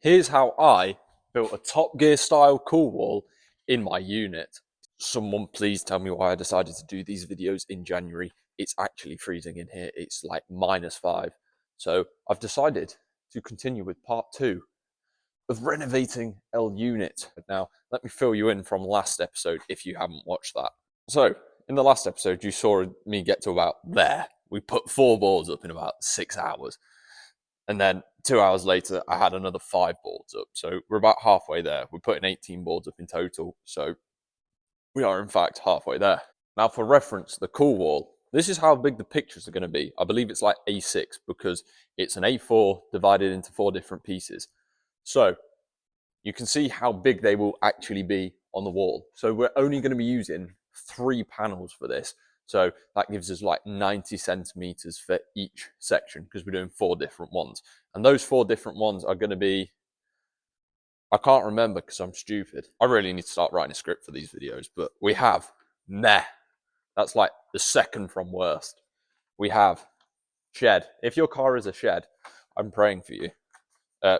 Here's how I built a Top Gear style cool wall in my unit. Someone please tell me why I decided to do these videos in January. It's actually freezing in here. It's like -5. So I've decided to continue with part 2 of renovating El Unit. Now, let me fill you in from last episode if you haven't watched that. So, in the last episode, you saw me get to about there. We put 4 boards up in about 6 hours. And then 2 hours later, I had another 5 boards up. So we're about halfway there. We're putting 18 boards up in total. So we are, in fact, halfway there. Now, for reference, the cool wall, this is how big the pictures are going to be. I believe it's like A6 because it's an A4 divided into 4 different pieces. So you can see how big they will actually be on the wall. So we're only going to be using 3 panels for this. So that gives us like 90 centimeters for each section because we're doing 4 different ones. And those 4 different ones are going to be, I can't remember because I'm stupid. I really need to start writing a script for these videos, but we have meh. That's like the second from worst. We have shed. If your car is a shed, I'm praying for you.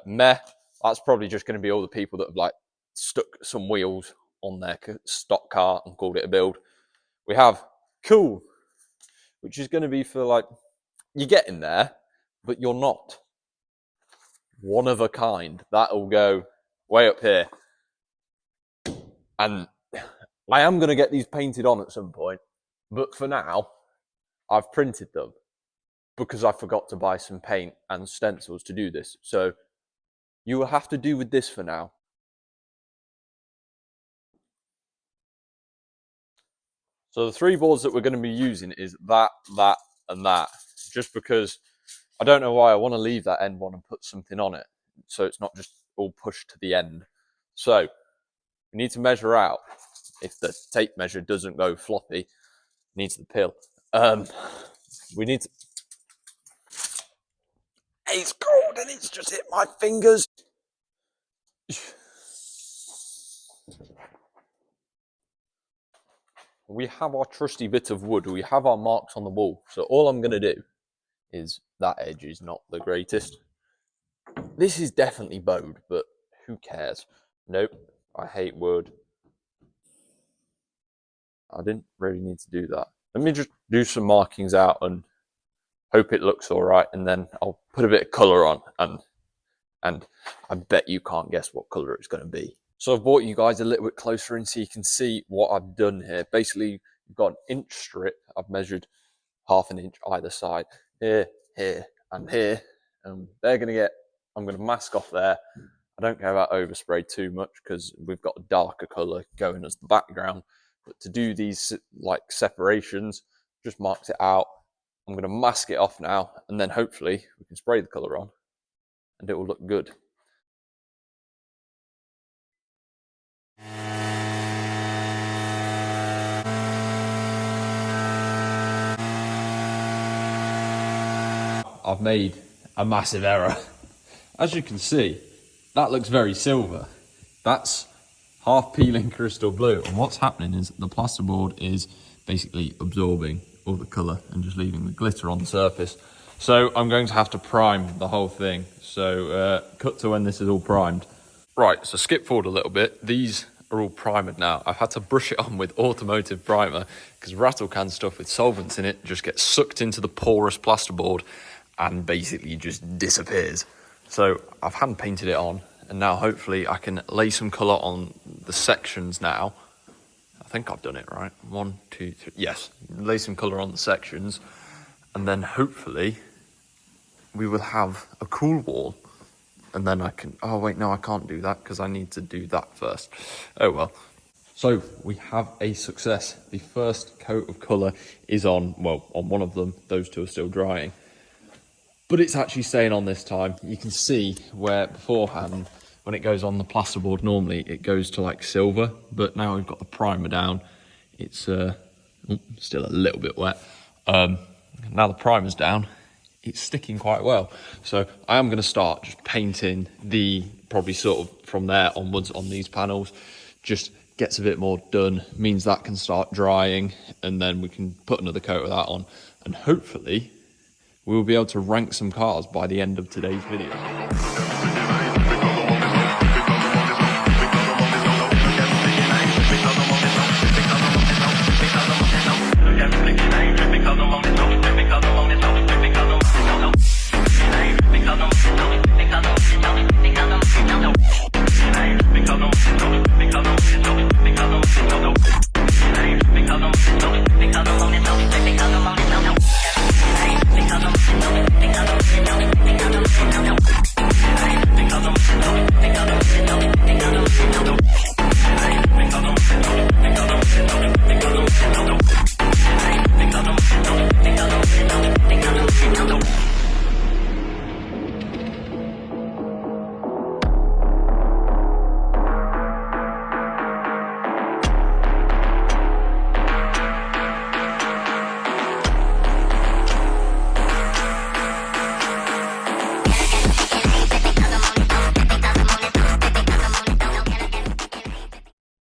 Meh. That's probably just going to be all the people that have like stuck some wheels on their stock car and called it a build. We have cool, which is going to be for like, you're getting there, but you're not. One of a kind. That'll go way up here. And I am going to get these painted on at some point, but for now, I've printed them because I forgot to buy some paint and stencils to do this. So you will have to do with this for now. So the 3 boards that we're going to be using is that, and that. Just because I don't know why I want to leave that end one and put something on it. So it's not just all pushed to the end. So we need to measure out. If the tape measure doesn't go floppy, needs the pill. We need to... It's cold and it's just hit my fingers. We have our trusty bit of wood. We have our marks on the wall. So all I'm going to do is, that edge is not the greatest. This is definitely bowed, but who cares? Nope, I hate wood. I didn't really need to do that. Let me just do some markings out and hope it looks all right, and then I'll put a bit of colour on, and I bet you can't guess what colour it's going to be. So I've brought you guys a little bit closer in so you can see what I've done here. Basically, you've got an inch strip. I've measured ½ an inch either side. Here, here, and here. They're going to get, I'm going to mask off there. I don't care about overspray too much because we've got a darker colour going as the background. But to do these like separations, just marked it out. I'm going to mask it off now, and then hopefully we can spray the colour on and it will look good. I've made a massive error. As you can see, that looks very silver. That's half peeling crystal blue. And what's happening is the plasterboard is basically absorbing all the colour and just leaving the glitter on the surface. So I'm going to have to prime the whole thing. So cut to when this is all primed. Right, so skip forward a little bit. These are all primed now. I've had to brush it on with automotive primer because rattle can stuff with solvents in it just gets sucked into the porous plasterboard and basically just disappears. So I've hand painted it on, and now hopefully I can lay some colour on the sections now. I think I've done it right. 1, 2, 3. Yes, lay some colour on the sections, and then hopefully we will have a cool wall. And then I can, oh wait, no, I can't do that because I need to do that first. Oh well. So we have a success. The first coat of colour is on, well, on one of them. Those 2 are still drying. But it's actually staying on this time. You can see where beforehand, when it goes on the plasterboard, normally it goes to like silver. But now we've got the primer down. It's still a little bit wet. Now the primer's down, it's sticking quite well. So I am going to start just painting the, probably sort of from there onwards on these panels. Just gets a bit more done, means that can start drying, and then we can put another coat of that on. And hopefully we will be able to rank some cars by the end of today's video.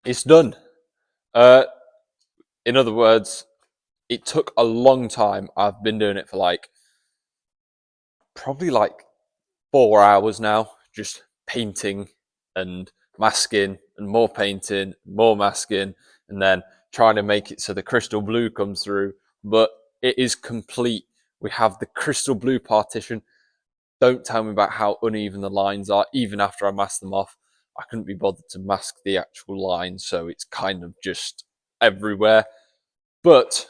It's done. In other words, it took a long time. I've been doing it for like probably like 4 hours now, just painting and masking and more painting, more masking, and then trying to make it so the crystal blue comes through. But it is complete. We have the crystal blue partition. Don't tell me about how uneven the lines are, even after I mask them off. I couldn't be bothered to mask the actual lines, so it's kind of just everywhere. But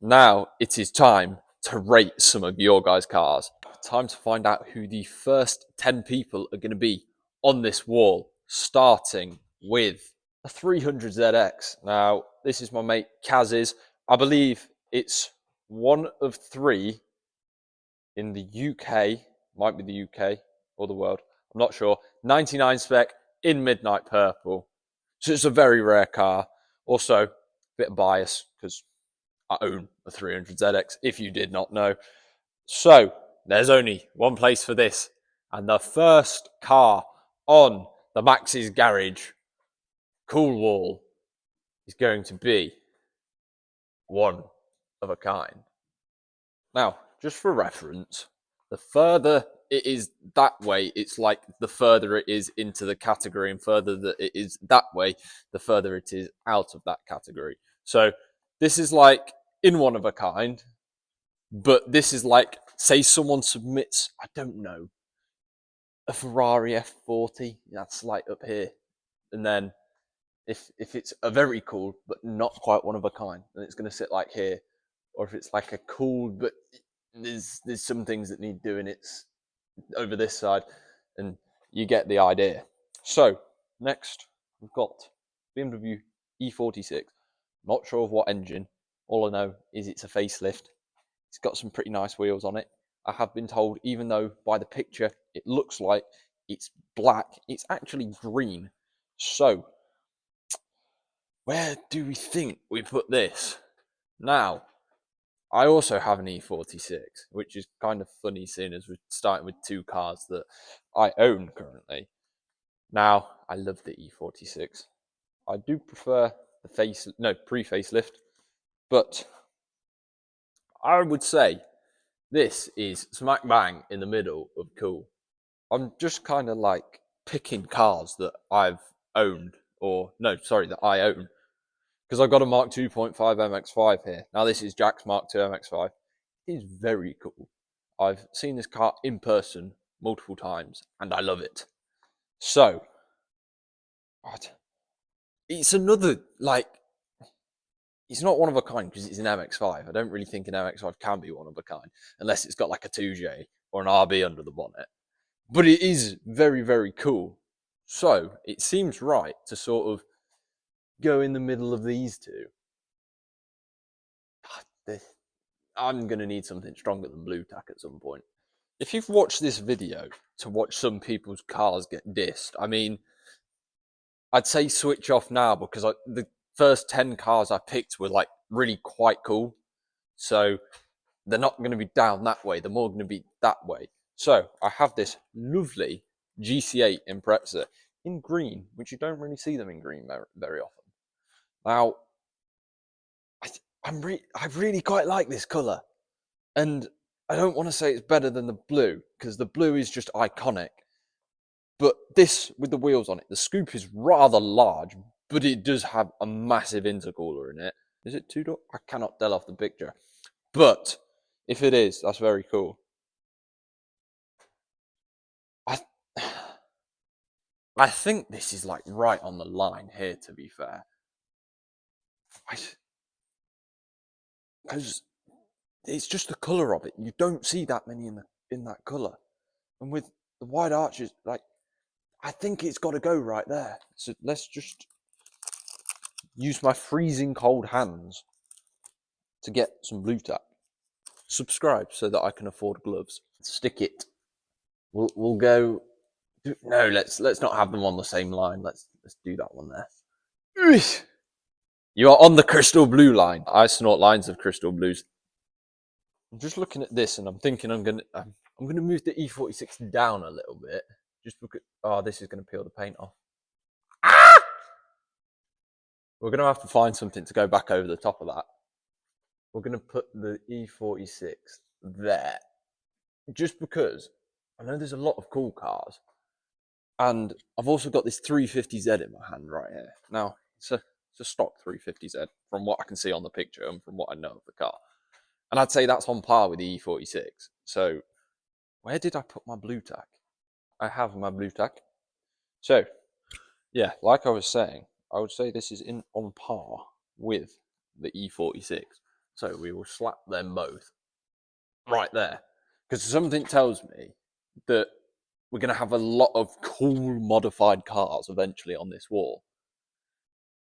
now it is time to rate some of your guys' cars. Time to find out who the first 10 people are going to be on this wall, starting with a 300ZX. Now, this is my mate Kaz's. I believe it's one of 3 in the UK, might be the UK or the world, I'm not sure. 99 spec in midnight purple. So it's a very rare car. Also, a bit of bias because I own a 300ZX, if you did not know. So, there's only one place for this. And the first car on the Max's Garage Cool Wall is going to be one of a kind. Now, just for reference, the further it is that way, it's like the further it is into the category, and further that it is that way, the further it is out of that category. So this is like in one of a kind, but this is like, say someone submits, I don't know, a Ferrari F40, that's like up here. And then if it's a very cool, but not quite one of a kind, then it's going to sit like here. Or if it's like a cool, but there's some things that need doing, it's over this side, and you get the idea. So next we've got BMW E46. Not sure of what engine. All I know is it's a facelift. It's got some pretty nice wheels on it. I have been told, even though by the picture it looks like it's black, it's actually green. So where do we think we put this? Now, I also have an E46, which is kind of funny seeing as we're starting with 2 cars that I own currently. Now, I love the E46. I do prefer the pre-facelift, but I would say this is smack bang in the middle of cool. I'm just kind of like picking cars that I've owned, that I own. Because I've got a Mark 2.5 MX5 here. Now, this is Jack's Mark 2 MX5. It is very cool. I've seen this car in person multiple times, and I love it. So, it's another, like, it's not one of a kind because it's an MX5. I don't really think an MX5 can be one of a kind, unless it's got like a 2J or an RB under the bonnet. But it is very, very cool. So, it seems right to sort of go in the middle of these two. I'm going to need something stronger than Blue Tack at some point. If you've watched this video to watch some people's cars get dissed, I mean, I'd say switch off now because the first 10 cars I picked were like really quite cool. So they're not going to be down that way. They're more going to be that way. So I have this lovely GC8 Impreza in green, which you don't really see them in green very often. Now, I really quite like this colour. And I don't want to say it's better than the blue, because the blue is just iconic. But this, with the wheels on it, the scoop is rather large, but it does have a massive intercooler in it. Is it 2-door? I cannot tell off the picture. But if it is, that's very cool. I think this is like right on the line here, to be fair. Because it's just the colour of it. You don't see that many in that colour. And with the wide arches, like, I think it's got to go right there. So let's just use my freezing cold hands to get some Blue Tack. Subscribe so that I can afford gloves. Stick it. We'll go. No, let's not have them on the same line. Let's do that one there. You are on the crystal blue line. I snort lines of crystal blues. I'm just looking at this and I'm thinking I'm gonna move the E46 down a little bit. Just look at, oh, this is gonna peel the paint off. We're going to have to find something to go back over the top of that. We're going to put the E46 there. Just because I know there's a lot of cool cars. And I've also got this 350Z in my hand right here. Now, it's a stock 350Z from what I can see on the picture and from what I know of the car. And I'd say that's on par with the E46. So, where did I put my blue tack? I have my blue tack. So, yeah, like I was saying, I would say this is on par with the E46. So we will slap them both right there. Because something tells me that we're going to have a lot of cool modified cars eventually on this wall.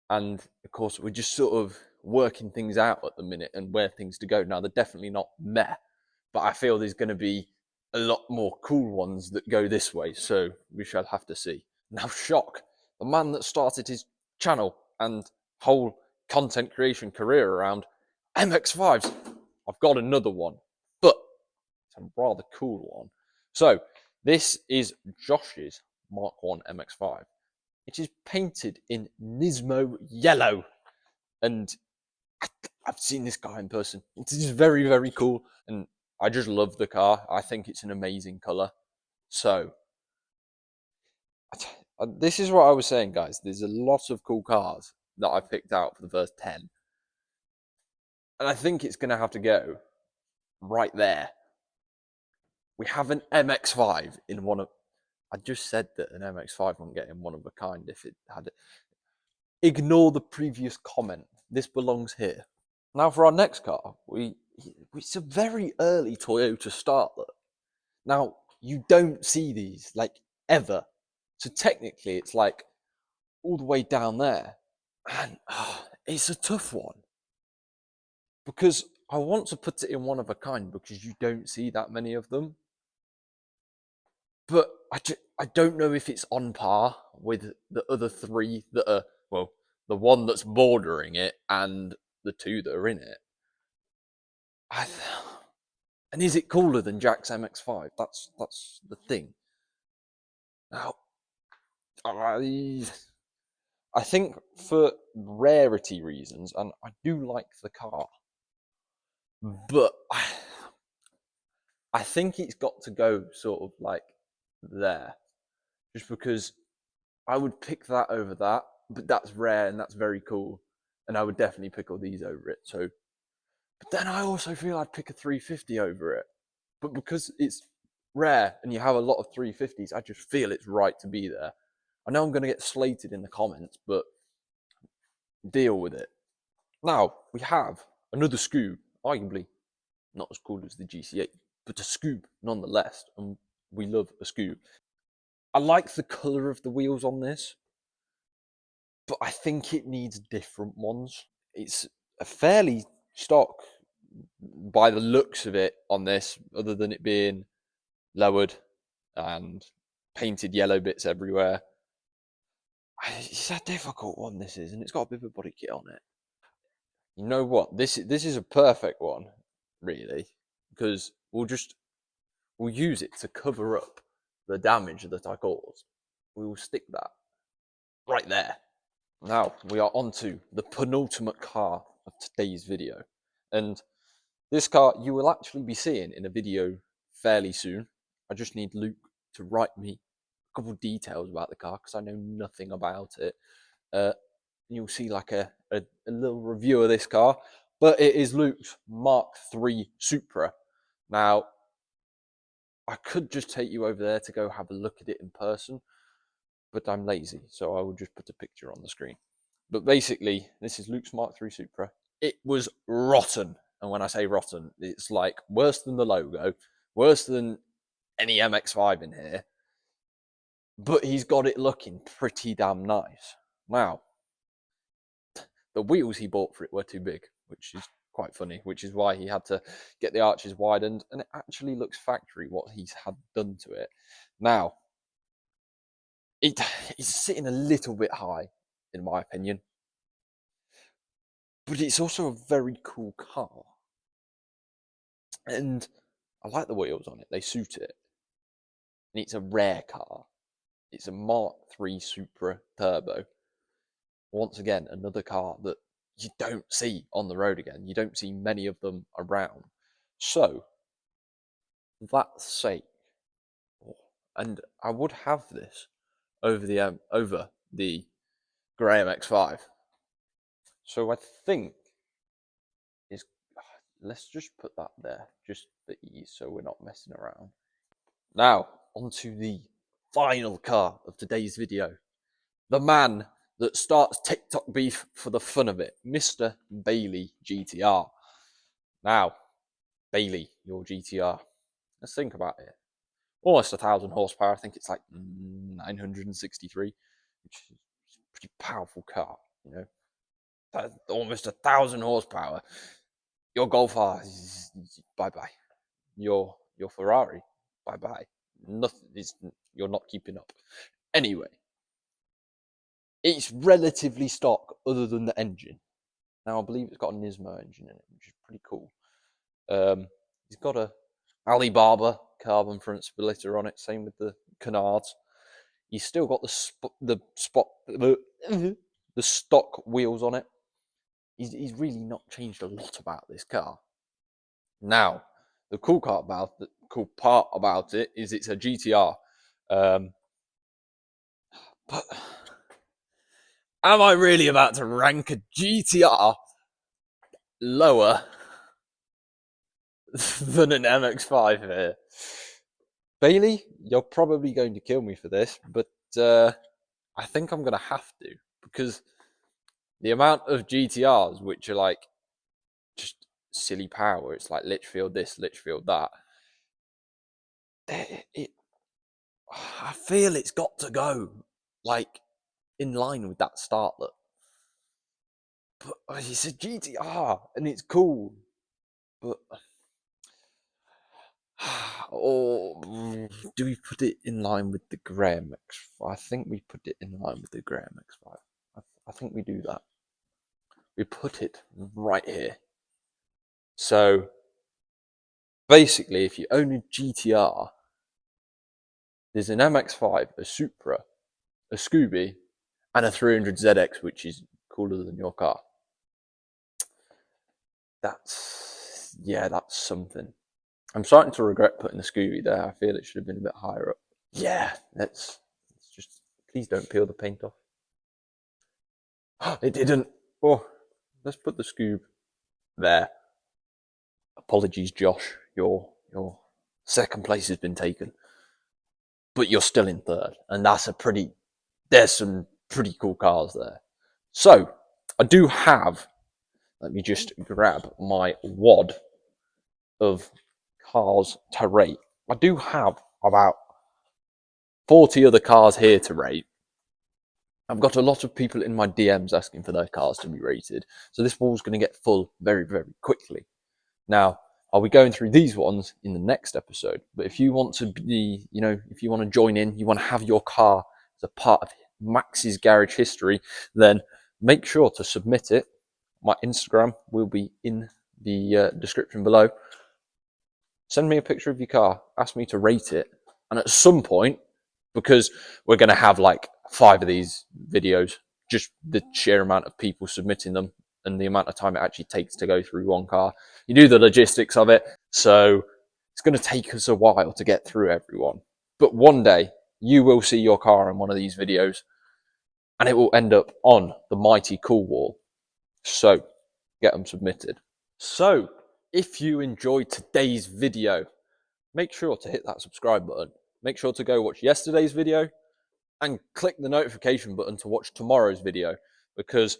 And of course, we're just sort of working things out at the minute and where things to go. Now, they're definitely not meh, but I feel there's going to be a lot more cool ones that go this way. So we shall have to see. Now, Shock, the man that started his channel and whole content creation career around MX5s. I've got another one, but it's a rather cool one. So, this is Josh's Mark 1 MX5. It is painted in Nismo yellow, and I've seen this guy in person. It is very, very cool, and I just love the car. I think it's an amazing color. So, this is what I was saying, guys. There's a lot of cool cars that I picked out for the first 10. And I think it's going to have to go right there. We have an MX5 in one of... I just said that an MX5 wouldn't get in one of a kind if it had it. Ignore the previous comment. This belongs here. Now for our next car, it's a very early Toyota Starlet. Now, you don't see these, like, ever. So technically, it's like all the way down there. And it's a tough one. Because I want to put it in one of a kind because you don't see that many of them. But I don't know if it's on par with the other three that are, well, the one that's bordering it and the two that are in it. And is it cooler than Jack's MX5? That's the thing. Now, I think for rarity reasons, and I do like the car, but I think it's got to go sort of like there, just because I would pick that over that, but that's rare and that's very cool, and I would definitely pick all these over it. So, but then I also feel I'd pick a 350 over it, but because it's rare and you have a lot of 350s, I just feel it's right to be there. I know I'm going to get slated in the comments, but deal with it. Now we have another Scoob, arguably not as cool as the GC8, but a Scoob nonetheless, and we love a Scoob. I like the colour of the wheels on this, but I think it needs different ones. It's a fairly stock by the looks of it on this, other than it being lowered and painted yellow bits everywhere. It's a difficult one, this is, and it's got a bit of a body kit on it. You know what? This is a perfect one, really, because we'll use it to cover up the damage that I caused. We will stick that right there. Now we are on to the penultimate car of today's video, and this car you will actually be seeing in a video fairly soon. I just need Luke to write me a couple of details about the car because I know nothing about it. You'll see like a little review of this car, but it is Luke's Mark III Supra. Now, I could just take you over there to go have a look at it in person, but I'm lazy, so I will just put a picture on the screen. But basically, this is Luke's Mark III Supra. It was rotten, and when I say rotten, it's like worse than the logo, worse than any MX5 in here, but he's got it looking pretty damn nice. Now, the wheels he bought for it were too big, which is quite funny, which is why he had to get the arches widened, and it actually looks factory what he's had done to it. Now, it's sitting a little bit high, in my opinion, but it's also a very cool car. And I like the wheels on it, they suit it. And it's a rare car. It's a Mark III Supra Turbo. once again, another car that you don't see on the road again. You don't see many of them around. So, for that sake, and I would have this over the Graham X5. So I think is let's just put that there, just for ease, so we're not messing around. Now, onto the final car of today's video. The man that starts TikTok beef for the fun of it, Mr. Bailey GTR. Now, Bailey, your GTR. Let's think about it. Almost 1,000 horsepower. I think it's like 963, which is a pretty powerful car, you know. That's almost 1,000 horsepower. Your Golf R, bye-bye. Your Ferrari, bye-bye. Nothing is, you're not keeping up. Anyway, it's relatively stock other than the engine. Now, I believe it's got a Nismo engine in it, which is pretty cool. He's got a Alibaba carbon front splitter on it, same with the canards. He's still got the stock wheels on it. He's really not changed a lot about this car. Now, the cool part about it is it's a GTR. But am I really about to rank a GTR lower than an MX-5 here? Bailey, you're probably going to kill me for this, but I think I'm going to have to, because the amount of GTRs which are like just silly power, it's like Litchfield this, Litchfield that. I feel it's got to go like in line with that startlet. But it's a GTR and it's cool. But or do we put it in line with the Graham X5? I think we put it in line with the Graham X5. I think we do that. We put it right here. So basically, if you own a GTR, there's an MX-5, a Supra, a Scooby, and a 300ZX, which is cooler than your car. That's something. I'm starting to regret putting the Scooby there. I feel it should have been a bit higher up. Yeah, let's just, please don't peel the paint off. It didn't. Oh, let's put the Scoob there. Apologies, Josh. Your second place has been taken, but you're still in third, and there's some pretty cool cars there. So I do have. Let me just grab my wad of cars to rate. I do have about 40 other cars here to rate. I've got a lot of people in my DMs asking for their cars to be rated, so this wall's going to get full very, very quickly. Now, I'll be going through these ones in the next episode, but if you want to be, if you want to join in, you want to have your car as a part of Max's Garage history, then make sure to submit it. My Instagram will be in the description below. Send me a picture of your car, ask me to rate it, and at some point, because we're going to have like 5 of these videos, just the sheer amount of people submitting them and the amount of time it actually takes to go through one car. You do the logistics of it, so it's going to take us a while to get through everyone. But one day, you will see your car in one of these videos, and it will end up on the mighty Cool Wall. So, get them submitted. So, if you enjoyed today's video, make sure to hit that subscribe button. Make sure to go watch yesterday's video and click the notification button to watch tomorrow's video. Because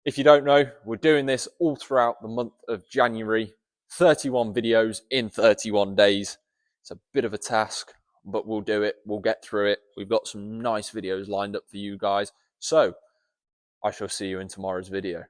if you don't know, we're doing this all throughout the month of January. 31 videos in 31 days. It's a bit of a task, but we'll do it. We'll get through it. We've got some nice videos lined up for you guys. So, I shall see you in tomorrow's video.